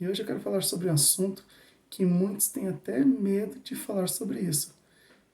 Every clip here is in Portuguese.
E hoje eu quero falar sobre um assunto que muitos têm até medo de falar sobre isso,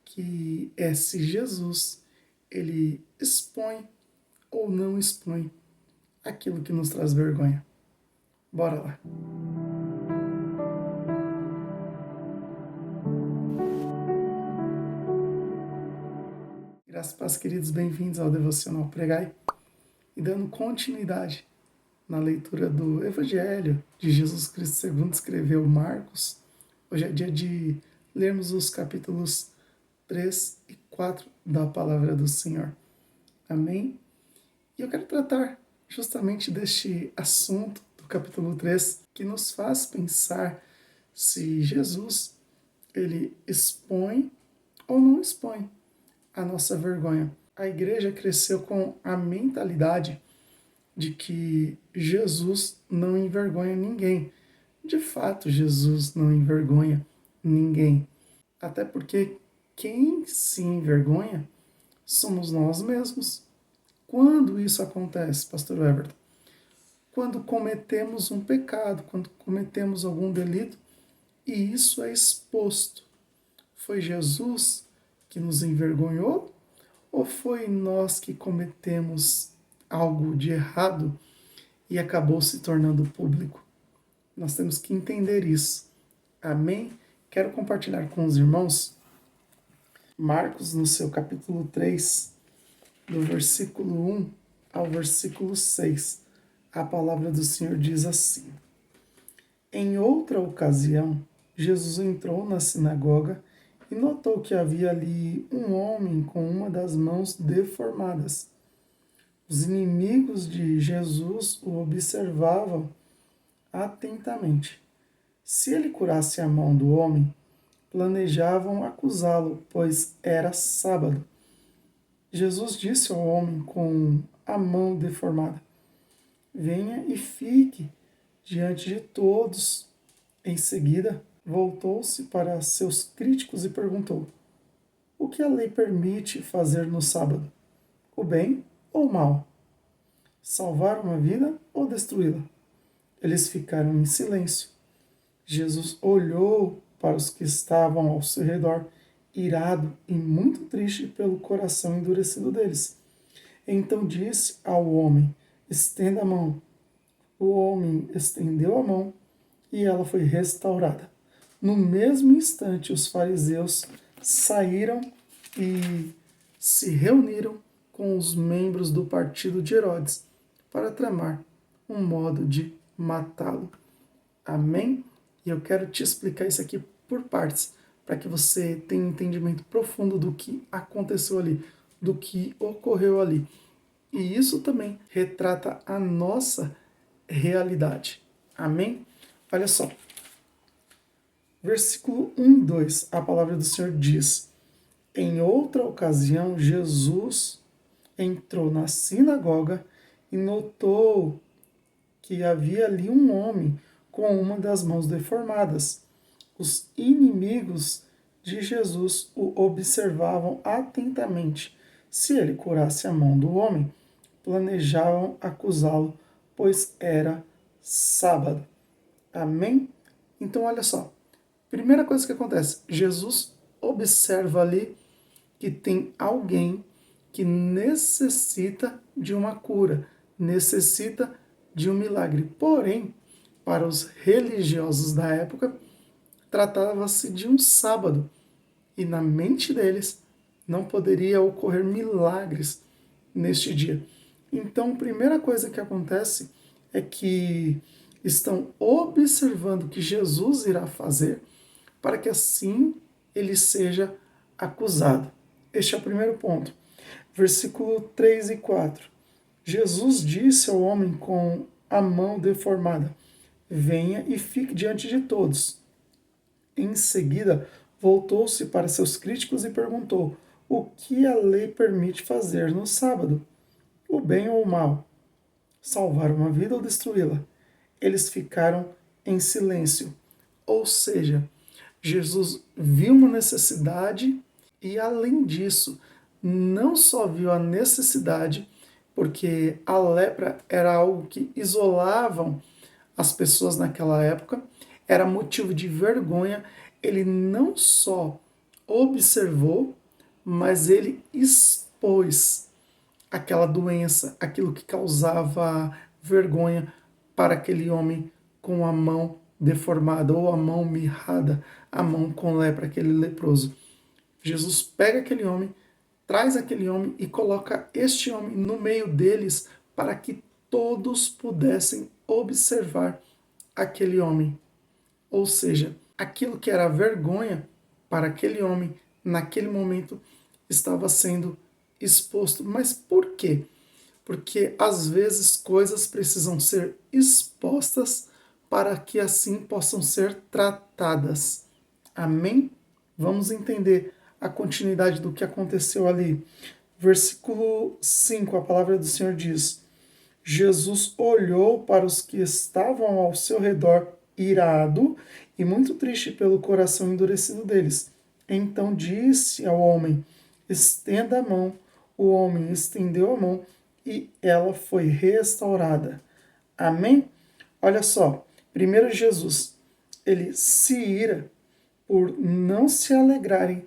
que é se Jesus ele expõe ou não expõe aquilo que nos traz vergonha. Bora lá. Graças a Deus, queridos, bem-vindos ao Devocional Pregai. E dando continuidade na leitura do Evangelho de Jesus Cristo segundo escreveu Marcos, hoje é dia de lermos os capítulos 3 e 4 da Palavra do Senhor. Amém? E eu quero tratar justamente deste assunto do capítulo 3, que nos faz pensar se Jesus ele expõe ou não expõe a nossa vergonha. A igreja cresceu com a mentalidade de que Jesus não envergonha ninguém. De fato, Jesus não envergonha ninguém. Até porque quem se envergonha somos nós mesmos. Quando isso acontece, pastor Everton? Quando cometemos um pecado, quando cometemos algum delito, e isso é exposto. Foi Jesus que nos envergonhou? Ou foi nós que cometemos algo de errado e acabou se tornando público? Nós temos que entender isso. Amém? Quero compartilhar com os irmãos Marcos, no seu capítulo 3, do versículo 1 ao versículo 6. A palavra do Senhor diz assim: Em outra ocasião, Jesus entrou na sinagoga e notou que havia ali um homem com uma das mãos deformadas. Os inimigos de Jesus o observavam atentamente. Se ele curasse a mão do homem, planejavam acusá-lo, pois era sábado. Jesus disse ao homem com a mão deformada: Venha e fique diante de todos. Em seguida, voltou-se para seus críticos e perguntou: O que a lei permite fazer no sábado? O bem ou o mal? Salvar uma vida ou destruí-la? Eles ficaram em silêncio. Jesus olhou para os que estavam ao seu redor, irado e muito triste pelo coração endurecido deles. Então disse ao homem: Estenda a mão. O homem estendeu a mão e ela foi restaurada. No mesmo instante, os fariseus saíram e se reuniram com os membros do partido de Herodes para tramar um modo de matá-lo. Amém? E eu quero te explicar isso aqui por partes, para que você tenha um entendimento profundo do que aconteceu ali, do que ocorreu ali. E isso também retrata a nossa realidade. Amém? Olha só. Versículo 1 e 2, a palavra do Senhor diz: Em outra ocasião, Jesus entrou na sinagoga e notou que havia ali um homem com uma das mãos deformadas. Os inimigos de Jesus o observavam atentamente. Se ele curasse a mão do homem, planejavam acusá-lo, pois era sábado. Amém? Então, olha só. Primeira coisa que acontece, Jesus observa ali que tem alguém que necessita de uma cura, necessita de um milagre. Porém, para os religiosos da época, tratava-se de um sábado e na mente deles não poderia ocorrer milagres neste dia. Então, a primeira coisa que acontece é que estão observando o que Jesus irá fazer para que assim ele seja acusado. Este é o primeiro ponto. Versículo 3 e 4. Jesus disse ao homem com a mão deformada: Venha e fique diante de todos. Em seguida, voltou-se para seus críticos e perguntou: O que a lei permite fazer no sábado? O bem ou o mal? Salvar uma vida ou destruí-la? Eles ficaram em silêncio. Ou seja, Jesus viu uma necessidade e, além disso, não só viu a necessidade, porque a lepra era algo que isolavam as pessoas naquela época, era motivo de vergonha. Ele não só observou, mas ele expôs aquela doença, aquilo que causava vergonha para aquele homem com a mão deformada ou a mão mirrada, a mão com lepra, aquele leproso. Jesus pega aquele homem, traz aquele homem e coloca este homem no meio deles para que todos pudessem observar aquele homem. Ou seja, aquilo que era vergonha para aquele homem naquele momento estava sendo exposto. Mas por quê? Porque às vezes coisas precisam ser expostas para que assim possam ser tratadas. Amém? Vamos entender a continuidade do que aconteceu ali. Versículo 5, a palavra do Senhor diz: Jesus olhou para os que estavam ao seu redor, irado e muito triste pelo coração endurecido deles. Então disse ao homem: estenda a mão. O homem estendeu a mão e ela foi restaurada. Amém? Olha só, primeiro Jesus, ele se ira por não se alegrarem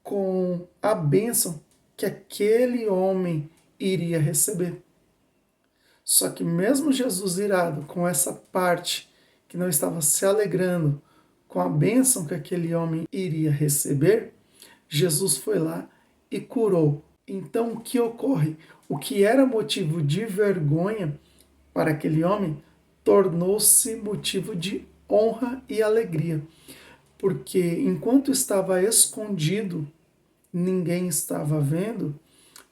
com a bênção que aquele homem iria receber. Só que mesmo Jesus irado com essa parte que não estava se alegrando com a bênção que aquele homem iria receber, Jesus foi lá e curou. Então o que ocorre? O que era motivo de vergonha para aquele homem tornou-se motivo de honra e alegria. Porque enquanto estava escondido, ninguém estava vendo,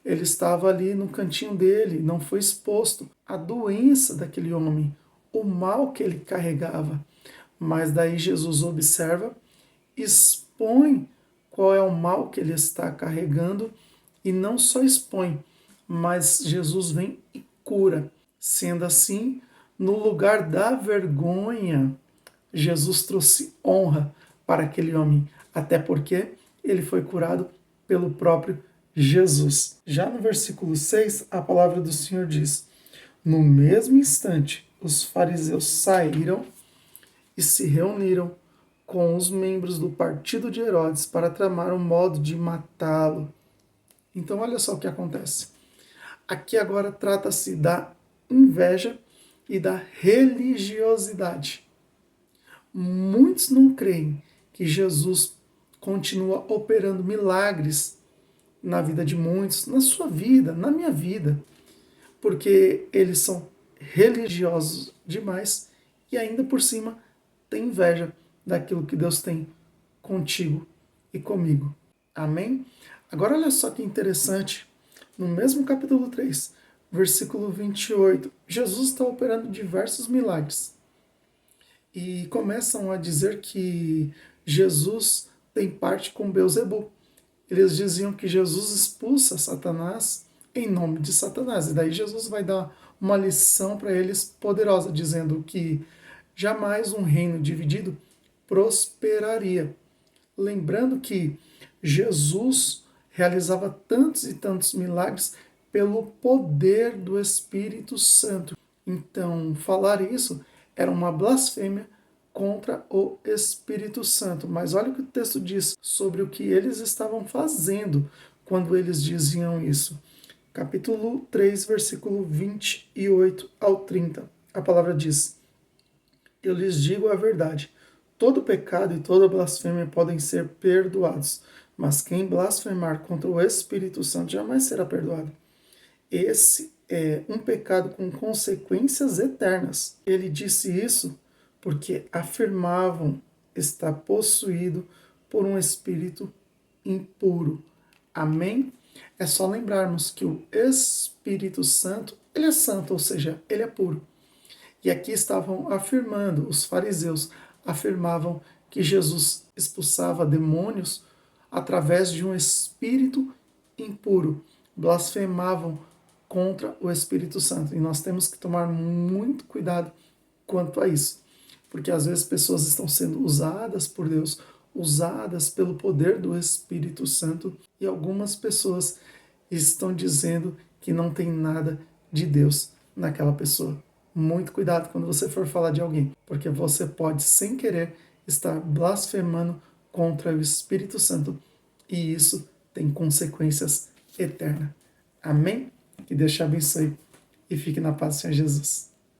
ele estava ali no cantinho dele, não foi exposto à doença daquele homem, o mal que ele carregava. Mas daí Jesus observa, expõe qual é o mal que ele está carregando e não só expõe, mas Jesus vem e cura. Sendo assim, no lugar da vergonha, Jesus trouxe honra para aquele homem, até porque ele foi curado pelo próprio Jesus. Já no versículo 6, a palavra do Senhor diz: no mesmo instante, os fariseus saíram e se reuniram com os membros do partido de Herodes para tramar um modo de matá-lo. Então, olha só o que acontece. Aqui agora trata-se da inveja e da religiosidade. Muitos não creem que Jesus continua operando milagres na vida de muitos, na sua vida, na minha vida, porque eles são religiosos demais e ainda por cima têm inveja daquilo que Deus tem contigo e comigo. Amém? Agora olha só que interessante, no mesmo capítulo 3, versículo 28, Jesus está operando diversos milagres. E começam a dizer que Jesus tem parte com Beelzebul. Eles diziam que Jesus expulsa Satanás em nome de Satanás. E daí Jesus vai dar uma lição para eles poderosa, dizendo que jamais um reino dividido prosperaria. Lembrando que Jesus realizava tantos e tantos milagres pelo poder do Espírito Santo. Então, falar isso era uma blasfêmia contra o Espírito Santo. Mas olha o que o texto diz sobre o que eles estavam fazendo quando eles diziam isso. Capítulo 3, versículo 28 ao 30. A palavra diz: eu lhes digo a verdade. Todo pecado e toda blasfêmia podem ser perdoados, mas quem blasfemar contra o Espírito Santo jamais será perdoado. Esse é um pecado com consequências eternas. Ele disse isso porque afirmavam estar possuído por um espírito impuro. Amém? É só lembrarmos que o Espírito Santo, ele é santo, ou seja, ele é puro. E aqui estavam afirmando, os fariseus afirmavam que Jesus expulsava demônios através de um espírito impuro. Blasfemavam contra o Espírito Santo. E nós temos que tomar muito cuidado quanto a isso. Porque às vezes pessoas estão sendo usadas por Deus, usadas pelo poder do Espírito Santo, e algumas pessoas estão dizendo que não tem nada de Deus naquela pessoa. muito cuidado quando você for falar de alguém, porque você pode, sem querer, estar blasfemando contra o Espírito Santo e isso tem consequências eternas. Amém? Que Deus te abençoe e fique na paz do Senhor Jesus.